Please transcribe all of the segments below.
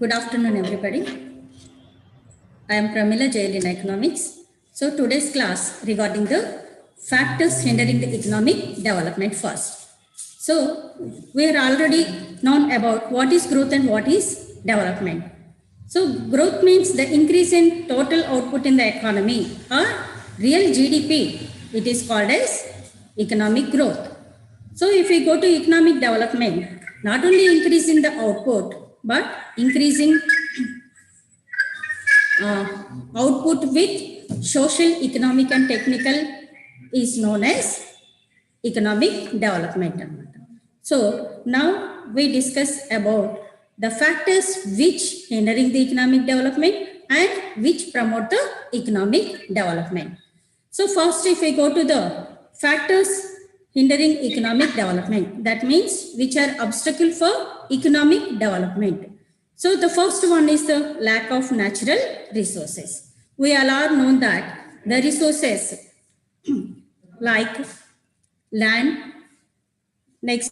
Good afternoon, everybody. I am K.Preemala in Economics. So today's class regarding the factors hindering the economic development first. So we are already known about what is growth and what is development. So growth means the increase in total output in the economy or real GDP. It is called as economic growth. So if we go to economic development, not only increasing the output, but increasing output with social, economic and technical is known as economic development. So now we discuss about the factors which hindering the economic development and which promote the economic development. So first, if we go to the factors hindering economic development, that means which are obstacle for economic development. So the first one is the lack of natural resources. We all are known that the resources like land, next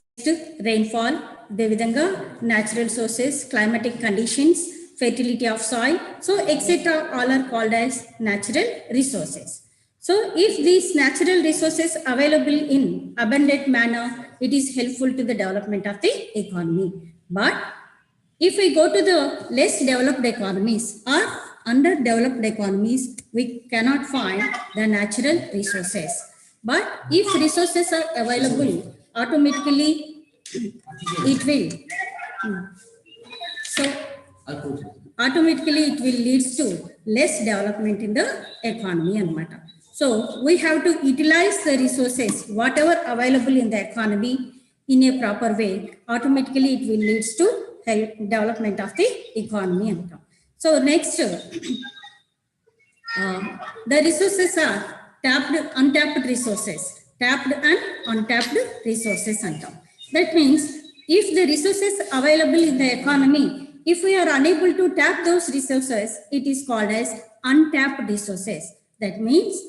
rainfall, natural sources, climatic conditions, fertility of soil, so etc. all are called as natural resources. So if these natural resources available in abundant manner, it is helpful to the development of the economy. But if we go to the less developed economies or underdeveloped economies, we cannot find the natural resources. But if resources are available, automatically it will. So automatically it will lead to less development in the economy. So we have to utilize the resources, whatever available in the economy in a proper way. Automatically it will lead to help development of the economy. So next, the resources are untapped resources, tapped and untapped resources. That means if the resources available in the economy, if we are unable to tap those resources, it is called as untapped resources. That means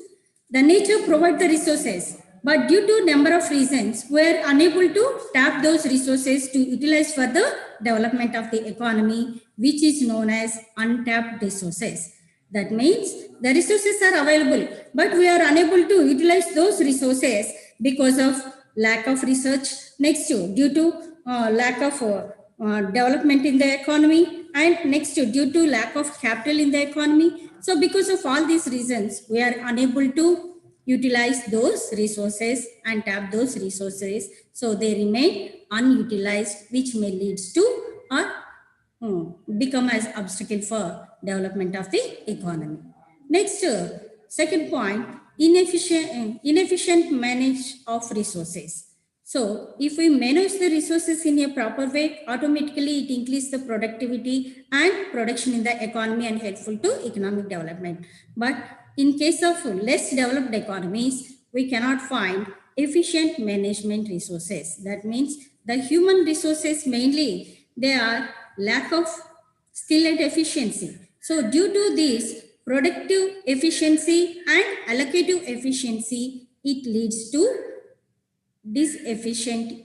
the nature provides the resources, but due to number of reasons, we are unable to tap those resources to utilize for the development of the economy, which is known as untapped resources. That means the resources are available, but we are unable to utilize those resources because of lack of research. Next, due to lack of development in the economy, and next, due to lack of capital in the economy. So because of all these reasons, we are unable to utilize those resources and tap those resources. So they remain unutilized, which may lead to or become as obstacle for development of the economy. Next, second point, inefficient manage of resources. So if we manage the resources in a proper way, automatically it increases the productivity and production in the economy and helpful to economic development. But in case of less developed economies, we cannot find efficient management resources. That means the human resources mainly, they are lack of skill and efficiency. So due to this productive efficiency and allocative efficiency, it leads to inefficient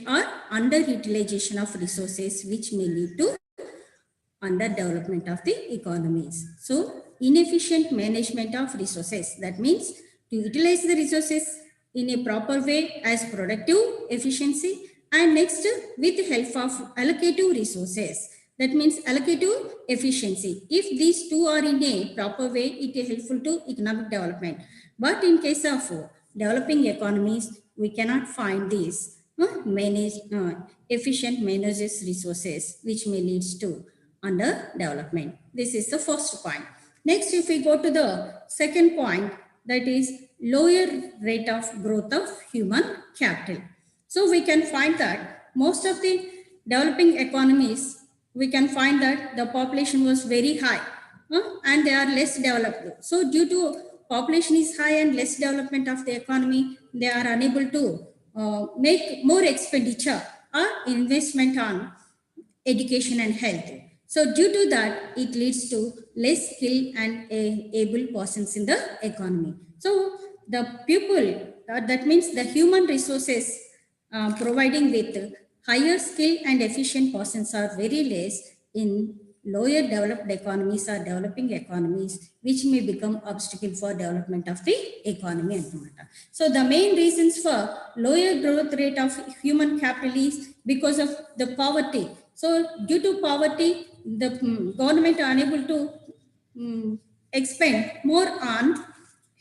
or underutilization of resources, which may lead to underdevelopment of the economies. So inefficient management of resources, that means to utilize the resources in a proper way as productive efficiency, and next with the help of allocative resources, that means allocative efficiency. If these two are in a proper way, it is helpful to economic development. But in case of developing economies, we cannot find these efficient manages resources, which may lead to underdevelopment. This is the first point. Next, if we go to the second point, that is lower rate of growth of human capital. So we can find that most of the developing economies, we can find that the population was very high and they are less developed. So due to population is high and less development of the economy, they are unable to make more expenditure or investment on education and health. So due to that, it leads to less skilled and able persons in the economy. So the people, that means the human resources providing with higher skilled and efficient persons are very less in lower developed economies or developing economies, which may become obstacle for development of the economy. So the main reasons for lower growth rate of human capital is because of the poverty. So due to poverty, the government are unable to expend more on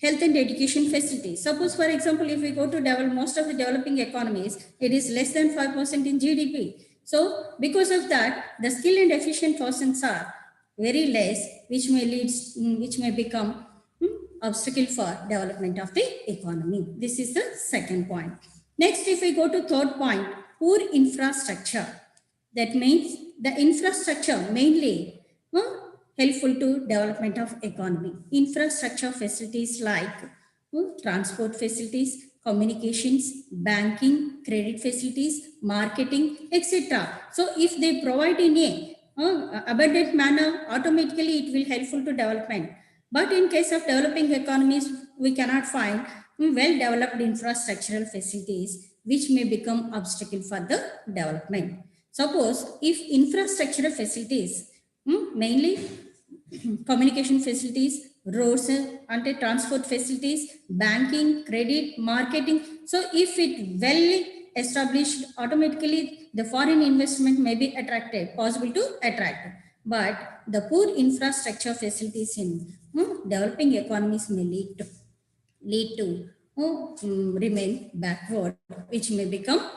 health and education facilities. Suppose, for example, if we go to develop most of the developing economies, it is less than 5% in GDP. So because of that, the skilled and efficient persons are very less, which may lead, which may become obstacle for development of the economy. This is the second point. Next, if we go to third point, poor infrastructure. That means the infrastructure mainly helpful to development of economy. Infrastructure facilities like transport facilities, communications, banking, credit facilities, marketing, etc. So if they provide in a abundant manner, automatically it will helpful to development. But in case of developing economies, we cannot find well-developed infrastructural facilities, which may become obstacle for the development. Suppose if infrastructural facilities, mainly communication facilities, roads and transport facilities, banking, credit, marketing. So if it well established, automatically the foreign investment may be attracted, possible to attract. But the poor infrastructure facilities in developing economies may lead to remain backward, which may become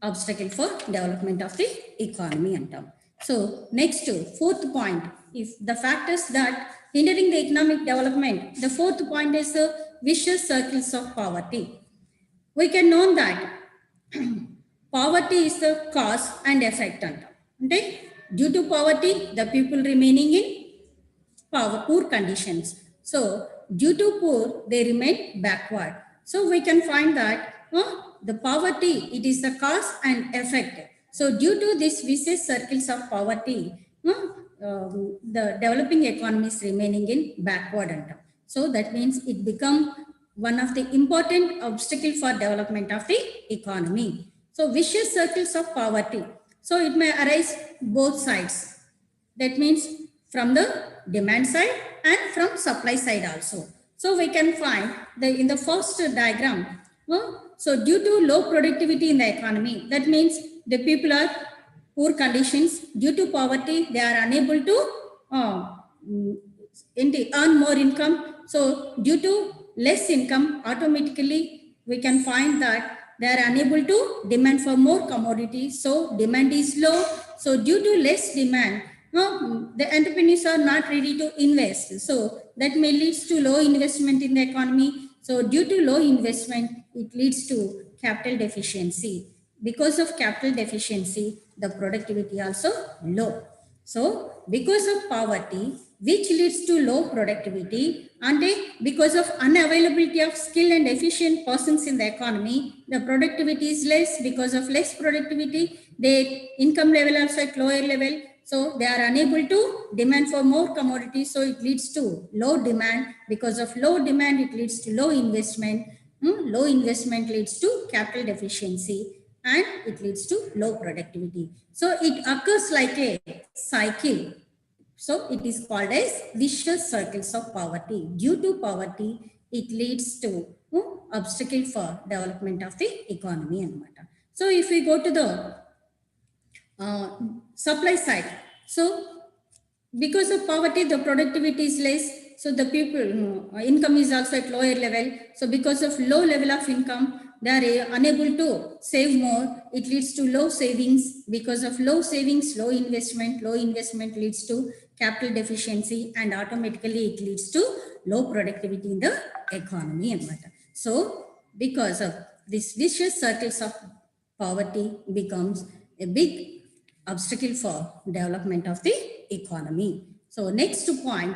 obstacle for development of the economy and term. So next to fourth point, if the factors that hindering the economic development, the fourth point is the vicious circles of poverty. We can know that poverty is the cause and effect and term. Okay? Due to poverty, the people remaining in poor conditions. So due to poor, they remain backward. So we can find that the poverty, it is the cause and effect. So due to this vicious circles of poverty, the developing economies remaining in backward. So that means it become one of the important obstacle for development of the economy. So vicious circles of poverty. So it may arise both sides. That means from the demand side and from supply side also. So we can find in the first diagram, so due to low productivity in the economy, that means the people are poor conditions. Due to poverty, they are unable to earn more income. So due to less income, automatically we can find that they are unable to demand for more commodities. So demand is low. So due to less demand, the entrepreneurs are not ready to invest. So that may lead to low investment in the economy. So due to low investment, it leads to capital deficiency. Because of capital deficiency, the productivity also low. So because of poverty, which leads to low productivity, and because of unavailability of skilled and efficient persons in the economy, the productivity is less. Because of less productivity, their income level also at lower level. So they are unable to demand for more commodities. So it leads to low demand. Because of low demand, it leads to low investment. Low investment leads to capital deficiency and it leads to low productivity. So it occurs like a cycle. So it is called as vicious circles of poverty. Due to poverty, it leads to obstacle for development of the economy and matter. So if we go to the supply side, so because of poverty, the productivity is less. So the people income is also at lower level. So because of low level of income, they are unable to save more. It leads to low savings. Because of low savings, low investment. Low investment leads to capital deficiency, and automatically it leads to low productivity in the economy and matter. So because of this vicious circles of poverty becomes a big obstacle for development of the economy. So next point,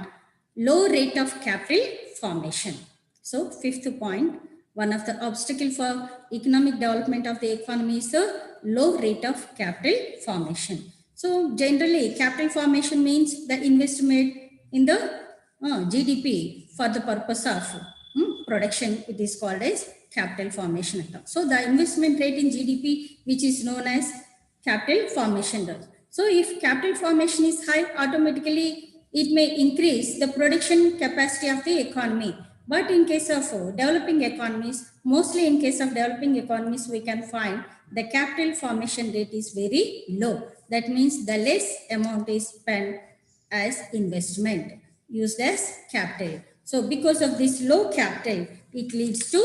low rate of capital formation. So fifth point, one of the obstacle for economic development of the economy is the low rate of capital formation. So generally, capital formation means the investment in the GDP for the purpose of production, it is called as capital formation. So the investment rate in GDP, which is known as capital formation rate. So if capital formation is high, automatically it may increase the production capacity of the economy. But in case of developing economies, mostly in case of developing economies, we can find the capital formation rate is very low. That means the less amount is spent as investment, used as capital. So because of this low capital, it leads to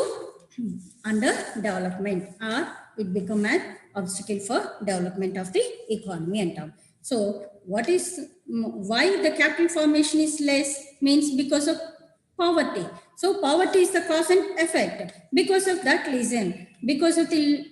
underdevelopment, or it become an obstacle for development of the economy and all. So what is, why the capital formation is less, means because of poverty. So poverty is the cause and effect. Because of that reason, because of the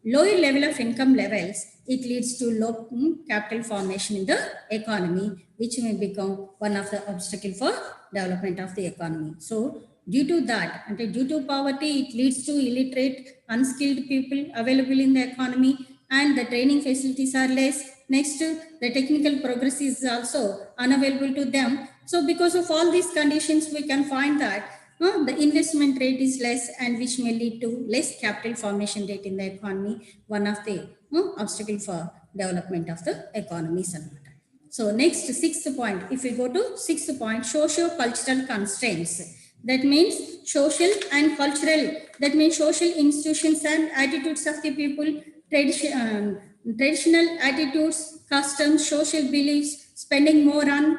lower level of income levels, it leads to low capital formation in the economy, which may become one of the obstacles for development of the economy. So due to that, and due to poverty, it leads to illiterate, unskilled people available in the economy, and the training facilities are less. Next, the technical progress is also unavailable to them. So because of all these conditions, we can find that the investment rate is less, and which may lead to less capital formation rate in the economy, one of the obstacle for development of the economy. So next, sixth point, if we go to sixth point, socio-cultural constraints. That means social and cultural, that means social institutions and attitudes of the people, traditional attitudes, customs, social beliefs, spending more on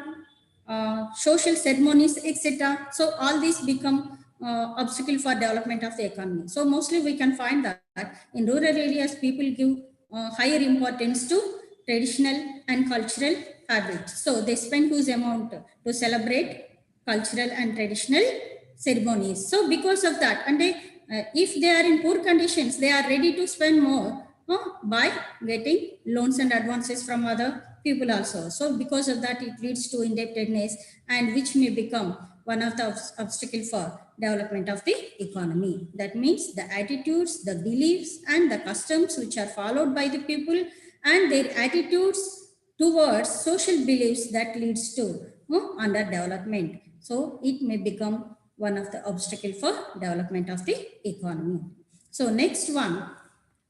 social ceremonies, etc. So all these become obstacle for development of the economy. So mostly we can find that in rural areas, people give higher importance to traditional and cultural habits. So they spend huge amount to celebrate cultural and traditional ceremonies. So because of that, and if they are in poor conditions, they are ready to spend more by getting loans and advances from other people also. So because of that, it leads to indebtedness, and which may become one of the obstacles for development of the economy. That means the attitudes, the beliefs, and the customs which are followed by the people, and their attitudes towards social beliefs, that leads to underdevelopment. So it may become one of the obstacles for development of the economy. So next one,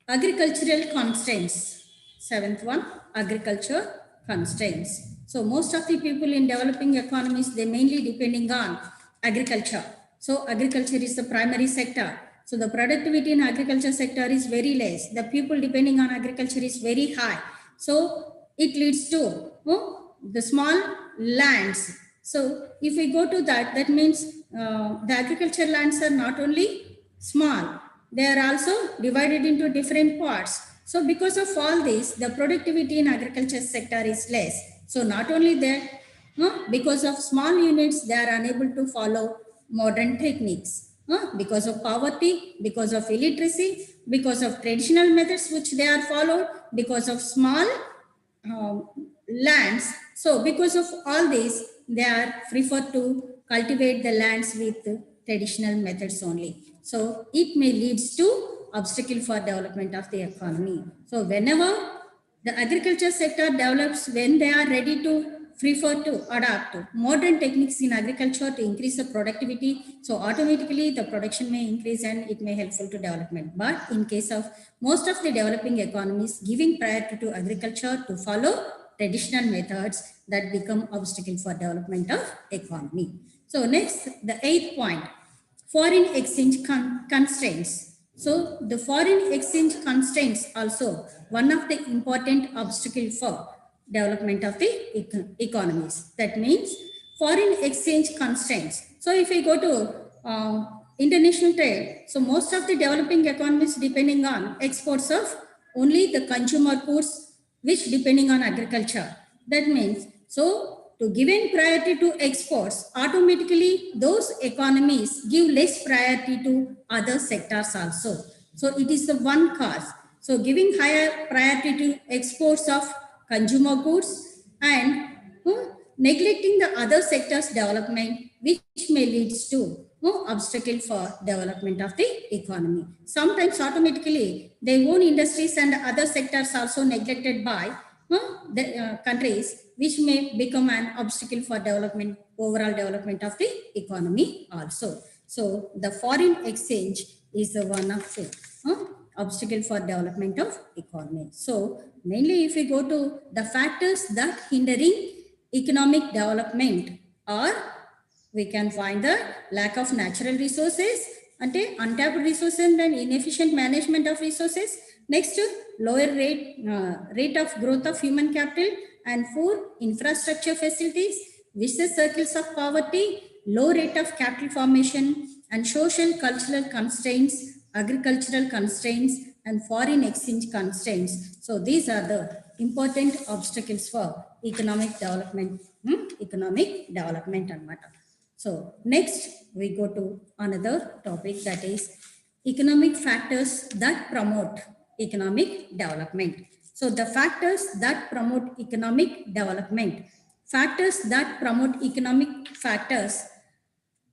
agricultural constraints. Seventh one, agriculture constraints. So most of the people in developing economies, they mainly depending on agriculture. So agriculture is the primary sector. So the productivity in agriculture sector is very less. The people depending on agriculture is very high. So it leads to the small lands. So if we go to that, that means the agriculture lands are not only small, they are also divided into different parts. So because of all this, the productivity in agriculture sector is less. So not only that, because of small units, they are unable to follow modern techniques. Because of poverty, because of illiteracy, because of traditional methods which they are followed, because of small lands. So because of all this, they are preferred to cultivate the lands with traditional methods only. So it may lead to obstacle for development of the economy. So whenever the agriculture sector develops, when they are ready to prefer to adapt modern techniques in agriculture to increase the productivity, so automatically the production may increase and it may helpful to development. But in case of most of the developing economies, giving priority to agriculture to follow traditional methods, that become obstacle for development of economy. So next, the eighth point, foreign exchange constraints. So the foreign exchange constraints also one of the important obstacle for development of the economies. That means foreign exchange constraints. So if we go to international trade, so most of the developing economies depending on exports of only the consumer goods, which depending on agriculture. That means, so to giving priority to exports, automatically those economies give less priority to other sectors also. So it is the one cause. So giving higher priority to exports of consumer goods and neglecting the other sectors development, which may lead to obstacle for development of the economy. Sometimes automatically their own industries and other sectors also neglected by the countries, which may become an obstacle for development, overall development of the economy also. So the foreign exchange is one of the obstacle for development of economy. So mainly if we go to the factors that hindering economic development are, we can find the lack of natural resources, untapped resources and inefficient management of resources. Next, lower rate of growth of human capital and poor infrastructure facilities, vicious circles of poverty, low rate of capital formation, and social cultural constraints, agricultural constraints, and foreign exchange constraints. So these are the important obstacles for economic development. Economic development anamata. So next we go to another topic, that is economic factors that promote economic development. So the factors that promote economic development, factors that promote economic factors,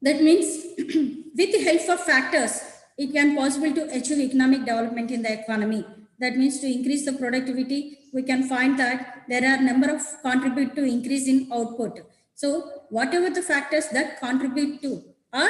that means with the help of factors, it can possible to achieve economic development in the economy. That means to increase the productivity, we can find that there are number of contribute to increase in output. So whatever the factors that contribute to or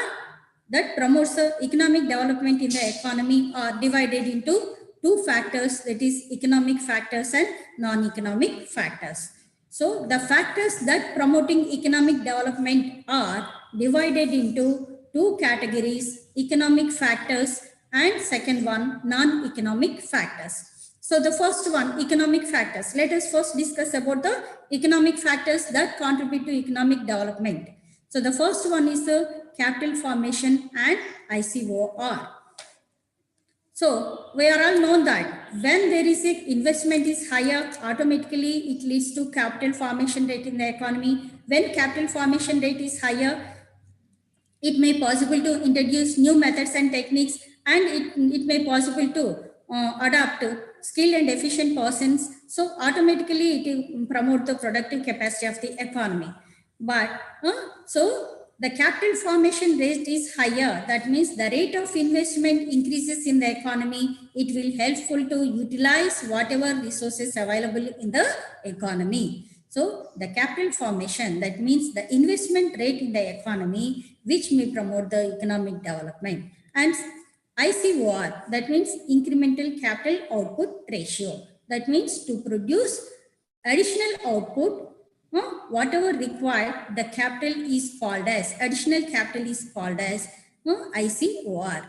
that promotes the economic development in the economy are divided into two factors, that is economic factors and non-economic factors. So the factors that promoting economic development are divided into two categories, economic factors and second one, non-economic factors. So the first one, economic factors. Let us first discuss about the economic factors that contribute to economic development. So the first one is the capital formation and ICOR. So we are all known that when there is a investment is higher, automatically it leads to capital formation rate in the economy. When capital formation rate is higher, it may possible to introduce new methods and techniques, and it may possible to adapt skilled and efficient persons. So automatically it will promote the productive capacity of the economy. But so the capital formation rate is higher. That means the rate of investment increases in the economy. It will helpful to utilize whatever resources available in the economy. So the capital formation, that means the investment rate in the economy, which may promote the economic development. And ICOR, that means incremental capital output ratio. That means to produce additional output, whatever required, the capital is called as, additional capital is called as ICOR.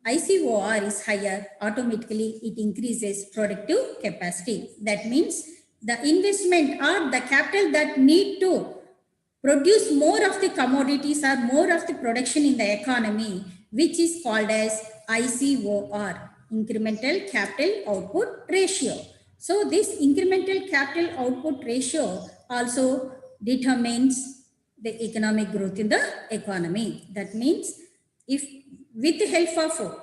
ICOR is higher, automatically it increases productive capacity. That means the investment or the capital that need to produce more of the commodities or more of the production in the economy, which is called as ICOR, incremental capital output ratio. So this incremental capital output ratio also determines the economic growth in the economy. That means if with the help of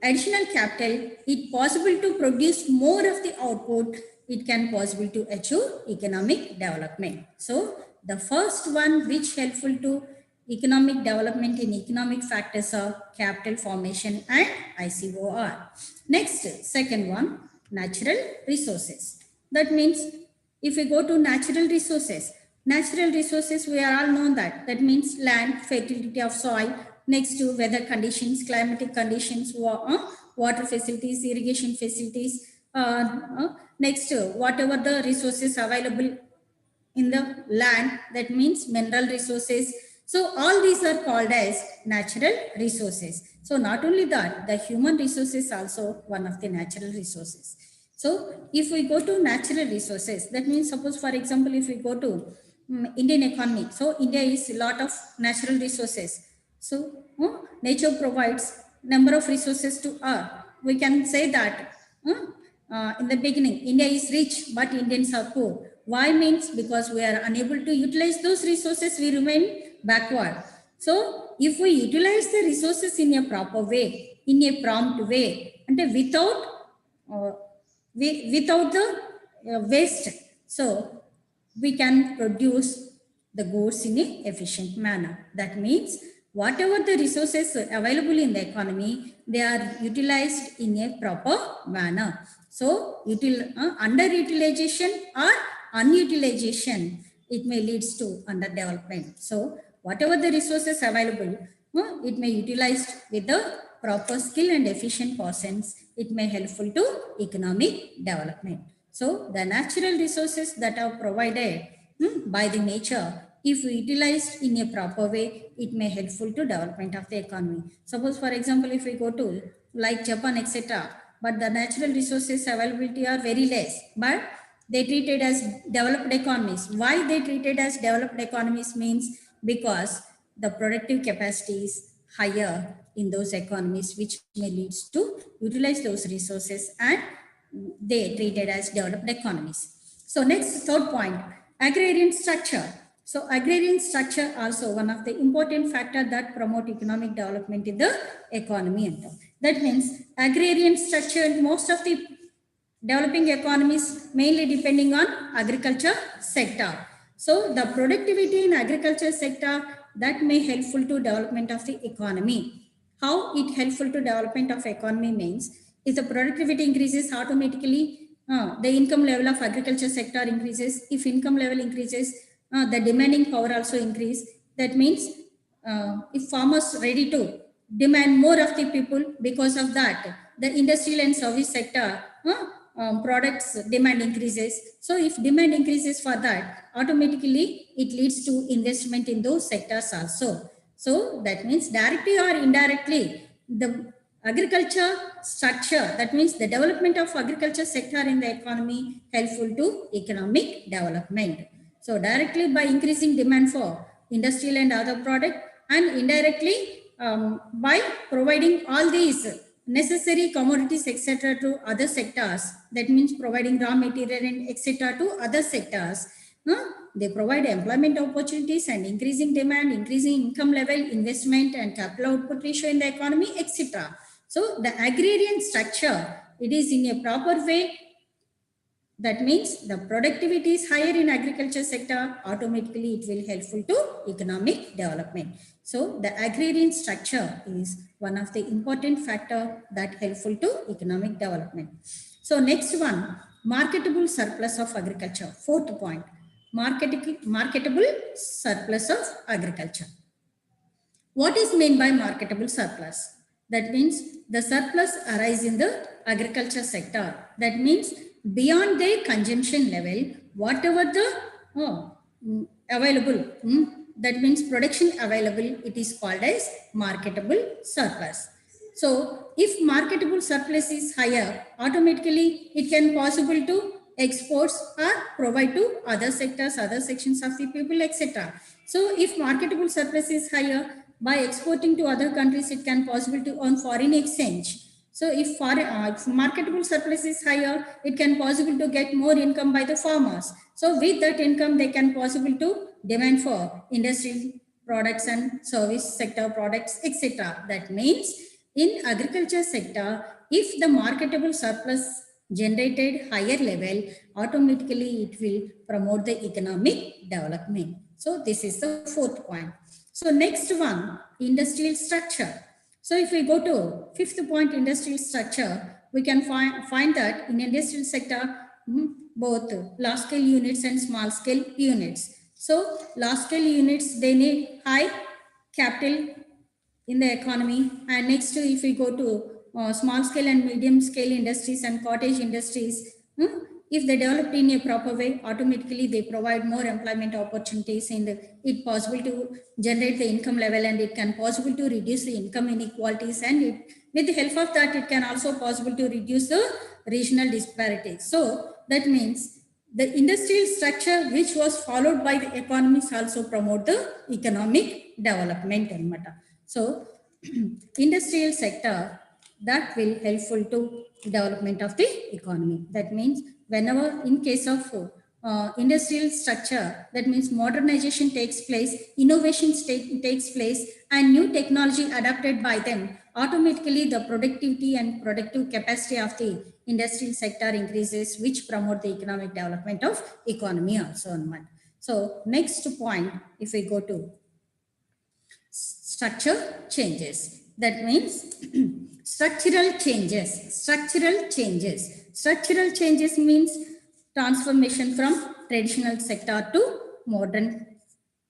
additional capital, it possible to produce more of the output, it can possible to achieve economic development. So the first one which helpful to economic development in economic factors are capital formation and ICOR. Next, second one, natural resources. That means if we go to natural resources, we are all known that, that means land, fertility of soil. Next to weather conditions, climatic conditions, water facilities, irrigation facilities. Next, whatever the resources available in the land, that means mineral resources. So all these are called as natural resources. So not only that, the human resources also one of the natural resources. So if we go to natural resources, that means suppose for example, if we go to Indian economy, so India is a lot of natural resources. So nature provides number of resources to Earth. We can say that in the beginning, India is rich, but Indians are poor. Why means because we are unable to utilize those resources, we remain backward. So if we utilize the resources in a proper way, in a prompt way, and without the waste, so we can produce the goods in an efficient manner. That means whatever the resources available in the economy, they are utilized in a proper manner. So underutilization or unutilization, it may leads to underdevelopment. So whatever the resources available, it may utilized with the proper skill and efficient persons. It may helpful to economic development. So the natural resources that are provided by the nature, if utilized in a proper way, it may helpful to development of the economy. Suppose, for example, if we go to like Japan, etc., but the natural resources availability are very less, but they treated as developed economies. Why they treated as developed economies means because the productive capacity is higher in those economies, which may leads to utilize those resources, and they treated as developed economies. So next, third point, agrarian structure. So agrarian structure also one of the important factor that promote economic development in the economy. That means agrarian structure, most of the developing economies mainly depending on agriculture sector. So the productivity in agriculture sector that may helpful to development of the economy. How it helpful to development of economy means if the productivity increases automatically, the income level of agriculture sector increases. If income level increases, the demanding power also increase. That means if farmers ready to demand more of the people, because of that the industrial and service sector products demand increases. So if demand increases for that, automatically it leads to investment in those sectors also. So that means directly or indirectly the agriculture structure, that means the development of agriculture sector in the economy helpful to economic development. So directly by increasing demand for industrial and other product, and indirectly by providing all these necessary commodities etc. to other sectors, that means providing raw material and etc. to other sectors. They provide employment opportunities and increasing demand, increasing income level, investment and capital output ratio in the economy, etc. So the agrarian structure, it is in a proper way. That means the productivity is higher in agriculture sector, automatically it will helpful to economic development. So the agrarian structure is one of the important factor that helpful to economic development. So next one, marketable surplus of agriculture. Fourth point, marketable surplus of agriculture. What is meant by marketable surplus? That means the surplus arise in the agriculture sector. That means beyond their consumption level, whatever the available, that means production available, it is called as marketable surplus. So if marketable surplus is higher, automatically it can possible to exports or provide to other sectors, other sections of the people, etc. So if marketable surplus is higher, by exporting to other countries, it can possible to earn foreign exchange. So if marketable surplus is higher, it can possible to get more income by the farmers. So with that income, they can possible to demand for industrial products and service sector products, etc. That means in agriculture sector, if the marketable surplus generated higher level, automatically it will promote the economic development. So this is the fourth point. So next one, industrial structure. So if we go to fifth point, industrial structure, we can find that in industrial sector, both large scale units and small scale units. So large scale units, they need high capital in the economy. And next, if we go to small scale and medium scale industries and cottage industries, if they developed in a proper way, automatically they provide more employment opportunities, and it possible to generate the income level, and it can possible to reduce the income inequalities, and it, with the help of that, it can also possible to reduce the regional disparities. So that means the industrial structure which was followed by the economies also promote the economic development. So industrial sector that will helpful to development of the economy. That means whenever in case of industrial structure, that means modernization takes place, innovations takes place, and new technology adapted by them, automatically the productivity and productive capacity of the industrial sector increases, which promote the economic development of economy also. So next point, if we go to structure changes, that means structural changes means transformation from traditional sector to modern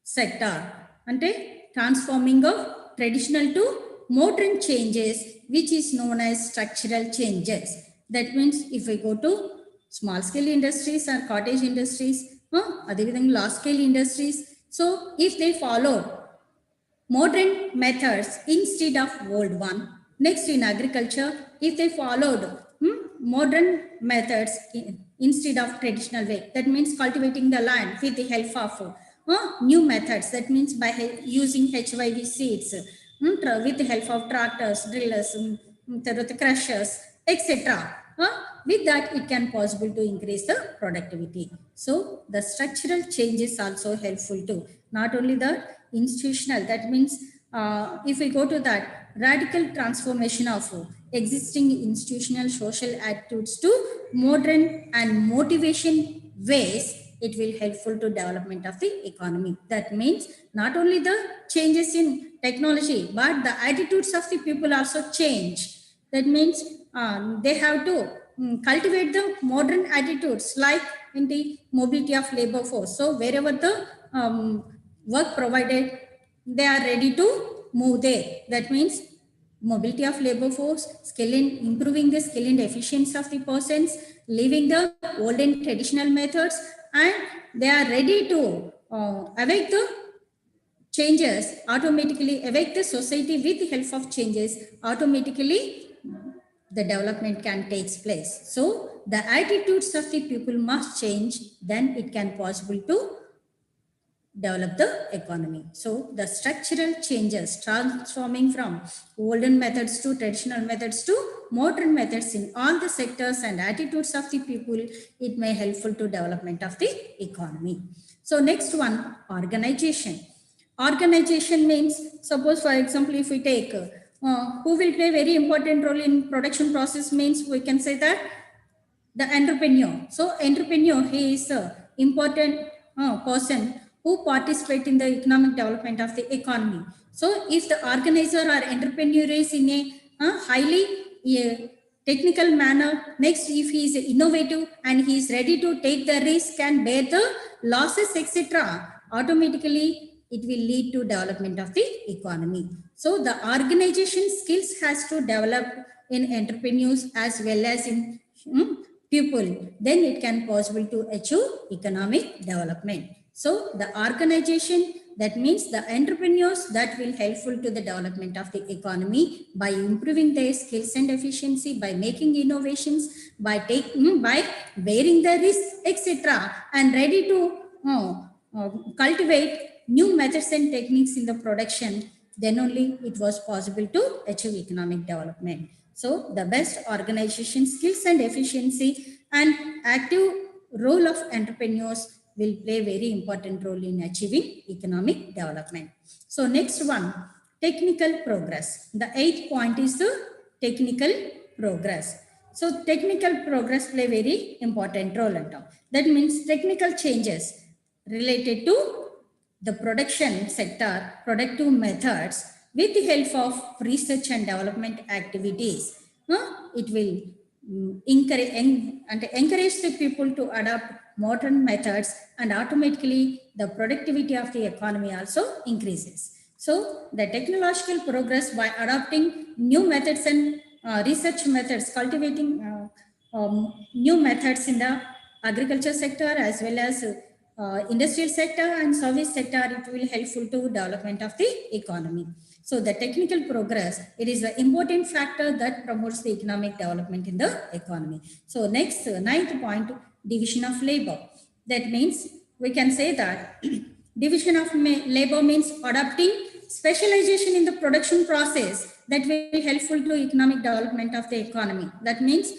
sector, ante transforming of traditional to modern changes, which is known as structural changes. That means if we go to small scale industries or cottage industries, large scale industries, so if they follow modern methods instead of old one. Next, in agriculture, if they followed modern methods instead of traditional way, that means cultivating the land with the help of new methods, that means by using HYV seeds, with the help of tractors, drillers, crushers, etc. With that, it can possible to increase the productivity. So the structural change is also helpful too. Not only the institutional, that means if we go to that radical transformation of existing institutional social attitudes to modern and motivation ways, it will helpful to development of the economy. That means not only the changes in technology, but the attitudes of the people also change. That means they have to cultivate the modern attitudes like in the mobility of labor force. So wherever the work provided, they are ready to move there. That means mobility of labor force, skill in improving the skill and efficiency of the persons, leaving the old and traditional methods, and they are ready to awake the changes, automatically awake the society with the help of changes, automatically the development can take place. So the attitudes of the people must change, then it can possible to develop the economy. So the structural changes, transforming from olden methods to traditional methods to modern methods in all the sectors and attitudes of the people, it may helpful to development of the economy. So next one, organization. Organization means, suppose for example, if we take who will play very important role in production process, means we can say that the entrepreneur. So entrepreneur, he is a important person who participate in the economic development of the economy. So if the organizer or entrepreneur is in a highly technical manner, next if he is innovative and he is ready to take the risk and bear the losses, etc., automatically it will lead to development of the economy. So the organization skills has to develop in entrepreneurs as well as in people, then it can possible to achieve economic development. So the organization, that means the entrepreneurs, that will helpful to the development of the economy by improving their skills and efficiency, by making innovations, by bearing the risk, etc., and ready to cultivate new methods and techniques in the production, then only it was possible to achieve economic development. So the best organization skills and efficiency and active role of entrepreneurs will play very important role in achieving economic development. So next one, technical progress. The 8th point is the technical progress. So technical progress play very important role. That means technical changes related to the production sector, productive methods, with the help of research and development activities, it will encourage the people to adopt modern methods, and automatically the productivity of the economy also increases. So the technological progress by adopting new methods and research methods, cultivating new methods in the agriculture sector as well as industrial sector and service sector, it will helpful to development of the economy. So the technical progress, it is an important factor that promotes the economic development in the economy. So next, 9th point, division of labor. That means we can say that division of labor means adopting specialization in the production process that will be helpful to economic development of the economy. That means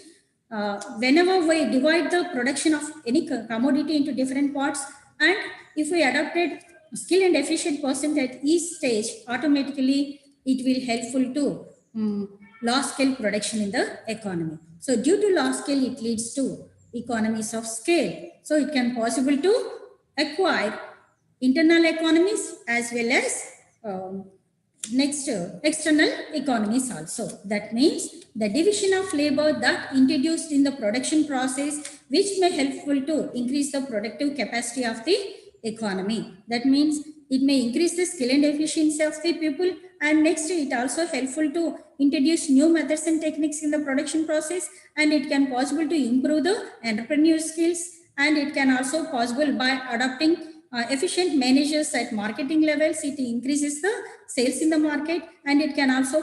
whenever we divide the production of any commodity into different parts, and if we adopted skill and efficient person at each stage, automatically it will helpful to large scale production in the economy. So due to large scale, it leads to economies of scale. So it can possible to acquire internal economies as well as next external economies also. That means the division of labor that introduced in the production process, which may helpful to increase the productive capacity of the economy. That means it may increase the skill and efficiency of the people. And next, it also helpful to introduce new methods and techniques in the production process, and it can possible to improve the entrepreneur skills, and it can also possible by adopting efficient managers at marketing levels. It increases the sales in the market, and it can also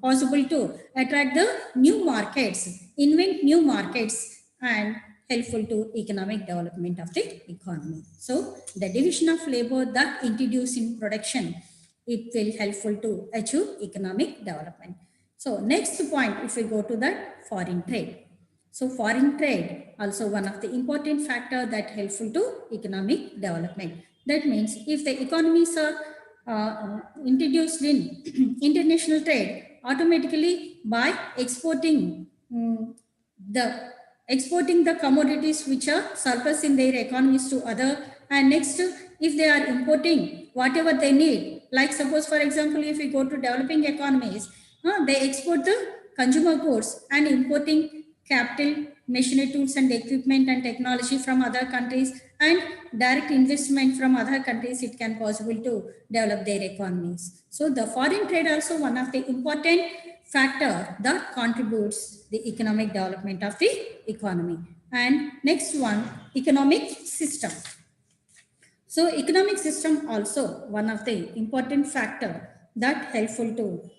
possible to attract the new markets, invent new markets, and helpful to economic development of the economy. So the division of labor that introduced in production, it will helpful to achieve economic development. So next point, if we go to that, foreign trade. So foreign trade also one of the important factor that helpful to economic development. That means if the economies are introduced in international trade, automatically by exporting the commodities which are surplus in their economies to other, and next, if they are importing whatever they need, like suppose for example, if we go to developing economies, they export the consumer goods and importing capital, machinery, tools and equipment and technology from other countries, and direct investment from other countries, it can possible to develop their economies. So the foreign trade also one of the important factor that contributes the economic development of the economy. And next one, economic system. So economic system also one of the important factor that helpful to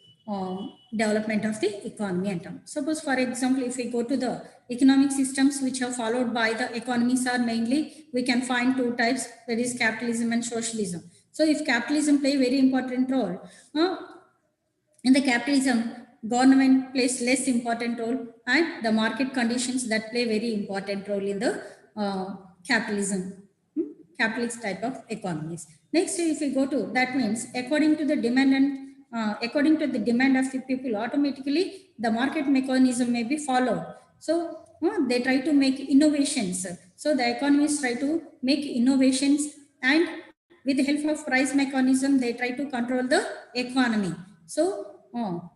development of the economy and term. Suppose for example, if we go to the economic systems which are followed by the economies are mainly, we can find two types, that is capitalism and socialism. So if capitalism play very important role, in the capitalism, government plays less important role, and the market conditions that play very important role in the capitalism, capitalist type of economies. Next, if we go to, that means according to the demand and according to the demand of the people, automatically the market mechanism may be followed. So they try to make innovations. So the economists try to make innovations, and with the help of price mechanism, they try to control the economy. So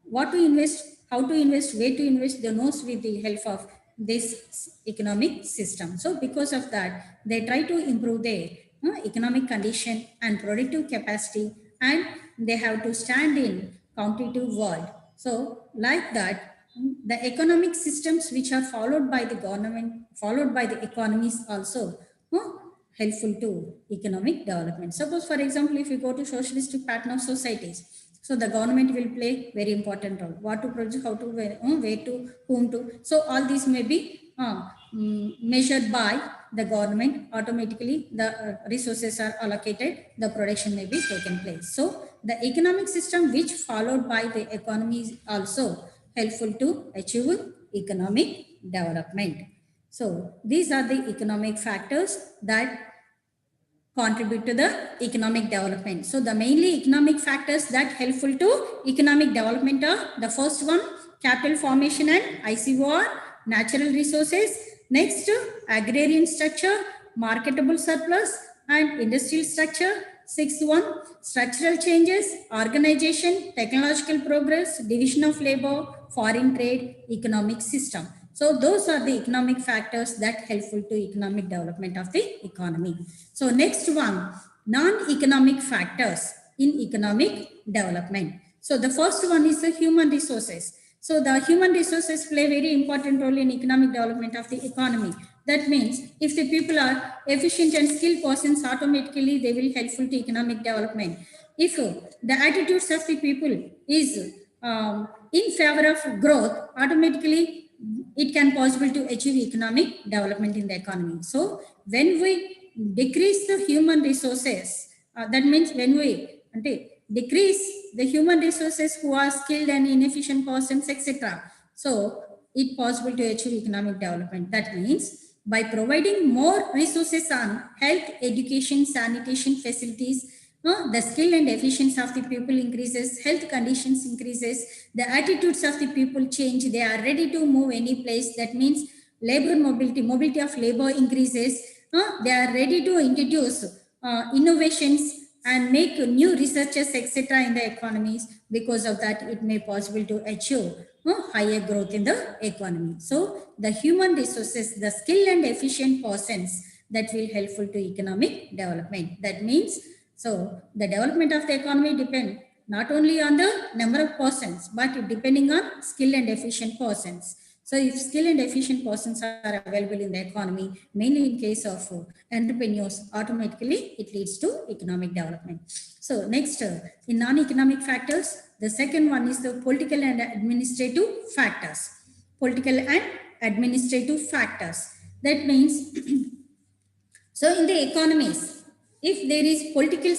what to invest, how to invest, where to invest, they knows with the help of this economic system. So because of that, they try to improve their economic condition and productive capacity, and they have to stand in competitive world. So like that, the economic systems which are followed by the government, followed by the economies also helpful to economic development. Suppose for example, if you go to socialistic pattern of societies, so the government will play very important role. What to produce, how to, where to, whom to. So all these may be measured by the government. Automatically, the resources are allocated. The production may be taken place. So the economic system which followed by the economy is also helpful to achieve economic development. So these are the economic factors that contribute to the economic development. So the mainly economic factors that helpful to economic development are the first one, capital formation and ICOR, natural resources. Next, agrarian structure, marketable surplus and industrial structure. Sixth one, structural changes, organization, technological progress, division of labor, foreign trade, economic system. So those are the economic factors that helpful to economic development of the economy. So next one, non-economic factors in economic development. So the first one is the human resources. So the human resources play very important role in economic development of the economy. That means if the people are efficient and skilled persons, automatically they will helpful to economic development. If the attitudes of the people is in favor of growth, automatically it can possible to achieve economic development in the economy. So when we decrease the human resources, that means when we decrease the human resources who are skilled and inefficient persons, etc. So it possible to achieve economic development. That means by providing more resources on health, education, sanitation facilities, the skill and efficiency of the people increases, health conditions increases, the attitudes of the people change, they are ready to move any place. That means labor mobility of labor increases, they are ready to introduce innovations and make new researches, etc. in the economies. Because of that, it may possible to achieve higher growth in the economy. So the human resources, the skilled and efficient persons, that will helpful to economic development. That means So the development of the economy depends not only on the number of persons, but depending on skilled and efficient persons. So if skilled and efficient persons are available in the economy, mainly in case of entrepreneurs, automatically it leads to economic development. So next, in non-economic factors, the second one is the political and administrative factors. Political and administrative factors. That means so in the economies, if there is political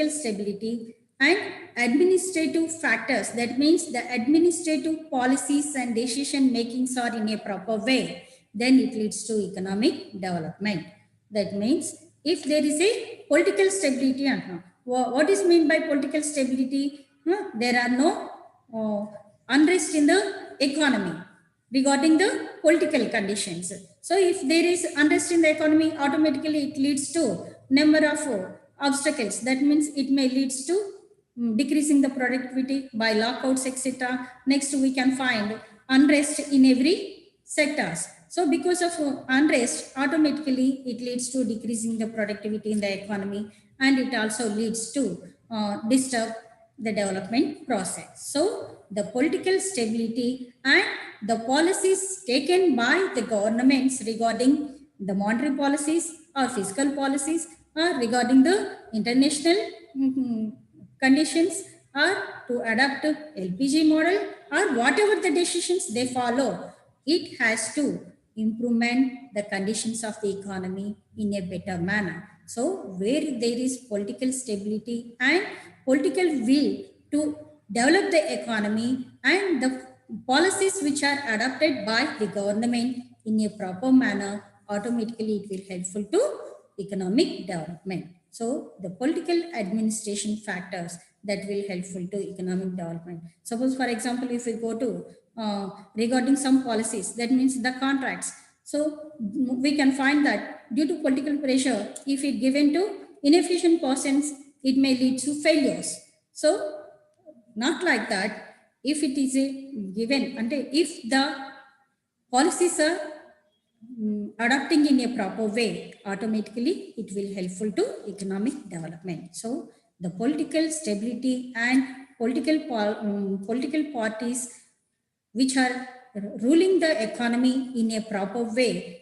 stability, and administrative factors, that means the administrative policies and decision makings are in a proper way, then it leads to economic development. That means if there is a political stability, what is meant by political stability? There are no unrest in the economy regarding the political conditions. So if there is unrest in the economy, automatically it leads to number of obstacles. That means it may leads to decreasing the productivity by lockouts, etc. Next, we can find unrest in every sectors. So because of unrest, automatically it leads to decreasing the productivity in the economy, and it also leads to disturb the development process. So the political stability and the policies taken by the governments regarding the monetary policies or fiscal policies or regarding the international conditions or to adapt LPG model or whatever the decisions they follow, it has to improvement the conditions of the economy in a better manner. So where there is political stability and political will to develop the economy and the policies which are adopted by the government in a proper manner, automatically it will helpful to economic development. So the political administration factors that will helpful to economic development. Suppose for example, if we go to regarding some policies, that means the contracts. So we can find that due to political pressure, if it given to inefficient persons, it may lead to failures. So not like that. If it is a given, and if the policies are adopting in a proper way, automatically it will helpful to economic development. So the political stability and political parties which are ruling the economy in a proper way,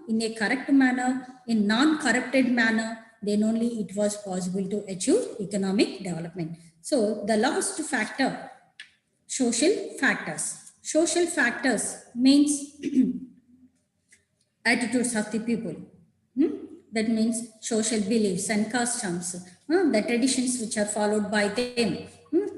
in a correct manner, in non-corrupted manner, then only it was possible to achieve economic development. So the last factor, social factors. Social factors means attitudes of the people. That means social beliefs and customs, the traditions which are followed by them.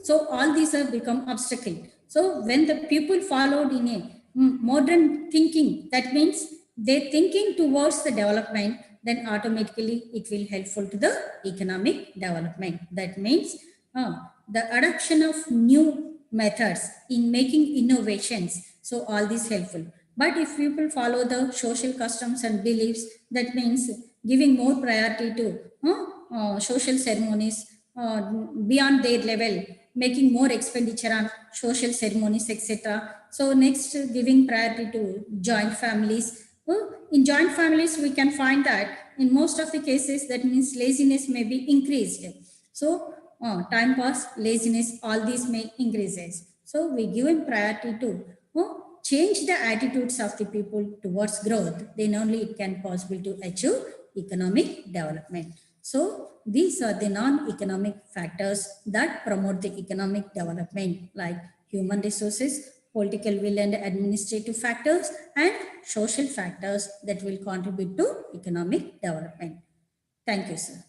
So all these have become obstacle. So when the people followed in a modern thinking, that means they're thinking towards the development, then automatically it will helpful to the economic development. That means the adoption of new methods in making innovations. So all this helpful. But if people follow the social customs and beliefs, that means giving more priority to social ceremonies beyond their level, making more expenditure on social ceremonies, etc. So next, giving priority to joint families. In joint families, we can find that in most of the cases, that means laziness may be increased. So time pass, laziness, all these may increases. So we give priority to change the attitudes of the people towards growth, then only it can possible to achieve economic development. So these are the non-economic factors that promote the economic development, like human resources, political will and administrative factors, and social factors that will contribute to economic development. Thank you, sir.